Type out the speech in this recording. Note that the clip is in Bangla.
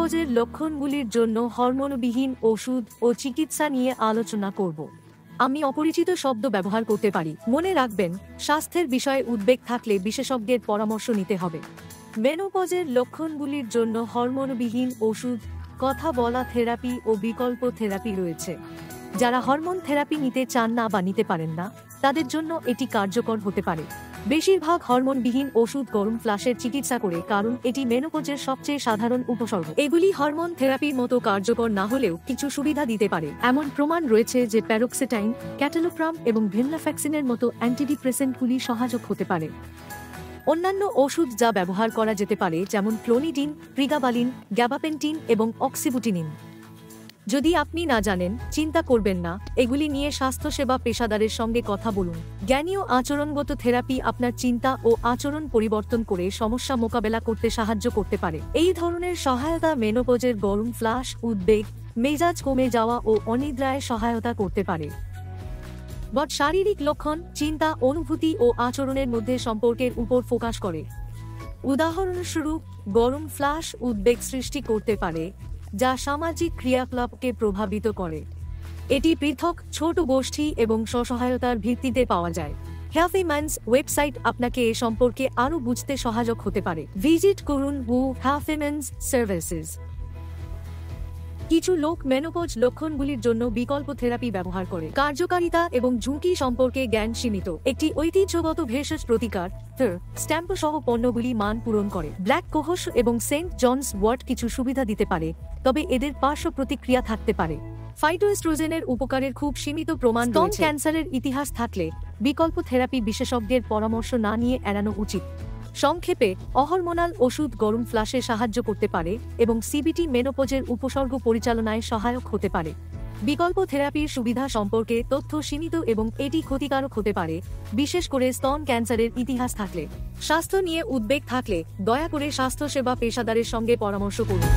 মেনোপজের লক্ষণগুলির জন্য হরমোনবিহীন ওষুধ ও চিকিৎসা নিয়ে আলোচনা করব। আমি অপরিচিত শব্দ ব্যবহার করতে পারি, মনে রাখবেন স্বাস্থ্যের বিষয়ে উদ্বেগ থাকলে বিশেষজ্ঞের পরামর্শ নিতে হবে। মেনোপজের লক্ষণগুলির জন্য হরমোনবিহীন ওষুধ, কথা বলা থেরাপি ও বিকল্প থেরাপি রয়েছে। যারা হরমোন থেরাপি নিতে চান না বা নিতে পারেন না, তাদের জন্য এটি কার্যকর হতে পারে। বেশিরভাগ হরমোনবিহীন ওষুধ গরম ফ্লাশের চিকিৎসা করে, কারণ এটি মেনোপজের সবচেয়ে সাধারণ উপসর্গ। এগুলি হরমোন থেরাপির মতো কার্যকর না হলেও কিছু সুবিধা দিতে পারে। এমন প্রমাণ রয়েছে যে প্যারোক্সেটাইন, ক্যাটালোপ্রাম এবং ভেনলাফ্যাক্সিনের মতো অ্যান্টিডিপ্রেসেন্টগুলি সহায়ক হতে পারে। অন্যান্য ওষুধ যা ব্যবহার করা যেতে পারে যেমন ক্লোনিডিন, প্রিগাবালিন, গ্যাবাপেন্টিন এবং অক্সিবুটিনিন। যদি আপনি না জানেন, চিন্তা করবেন না, এগুলি নিয়ে স্বাস্থ্যসেবা পেশাদারের সঙ্গে কথা বলুন। জ্ঞানী ও আচরণগত থেরাপি আপনার চিন্তা ও আচরণ পরিবর্তন করে সমস্যা মোকাবেলা করতে সাহায্য করতে পারে। এই ধরনের সহায়তা মেনোপজের গরম ফ্লাশ, উদ্বেগ, মেজাজ কমে যাওয়া ও অনিদ্রায় সহায়তা করতে পারে। শারীরিক লক্ষণ, চিন্তা, অনুভূতি ও আচরণের মধ্যে সম্পর্কের উপর ফোকাস করে। উদাহরণস্বরূপ, গরম ফ্লাশ উদ্বেগ সৃষ্টি করতে পারে, যা সামাজিক ক্রিয়াকলাপকে প্রভাবিত করে। এটি পৃথক, ছোট গোষ্ঠী এবং স্বসহায়তার ভিত্তিতে পাওয়া যায়। হ্যাফিম্যানস ওয়েবসাইট আপনাকে এ সম্পর্কে আরও বুঝতে সহায়ক হতে পারে। ভিজিট করুন হ্যাফিম্যানস সার্ভিসেস। কিছু লোক মেনোপজ লক্ষণগুলির জন্য বিকল্প থেরাপি ব্যবহার করে। কার্যকারিতা এবং ঝুঁকি সম্পর্কে জ্ঞান সীমিত। একটি ঐতিহ্যগত ভেষজ প্রতিকার স্ট্যাম্প সহ পণ্যগুলি মান পূরণ করে। ব্ল্যাক কোহস এবং সেন্ট জনস ওয়ার্ট কিছু সুবিধা দিতে পারে, তবে এদের পার্শ্ব প্রতিক্রিয়া থাকতে পারে। ফাইটোএস্ট্রোজেনের উপকারের খুব সীমিত প্রমাণ রয়েছে। স্তন ক্যান্সারের ইতিহাস থাকলে বিকল্প থেরাপি বিশেষজ্ঞের পরামর্শ না নিয়ে এড়ানো উচিত। সংক্ষেপে, অহরমোনাল ওষুধ গরম ফ্লাশে সাহায্য করতে পারে এবং সিবিটি মেনোপজের উপসর্গ পরিচালনায় সহায়ক হতে পারে। বিকল্প থেরাপির সুবিধা সম্পর্কে তথ্য সীমিত এবং এটি ক্ষতিকারক হতে পারে, বিশেষ করে স্তন ক্যান্সারের ইতিহাস থাকলে। স্বাস্থ্য নিয়ে উদ্বেগ থাকলে দয়া করে স্বাস্থ্যসেবা পেশাদারের সঙ্গে পরামর্শ করুন।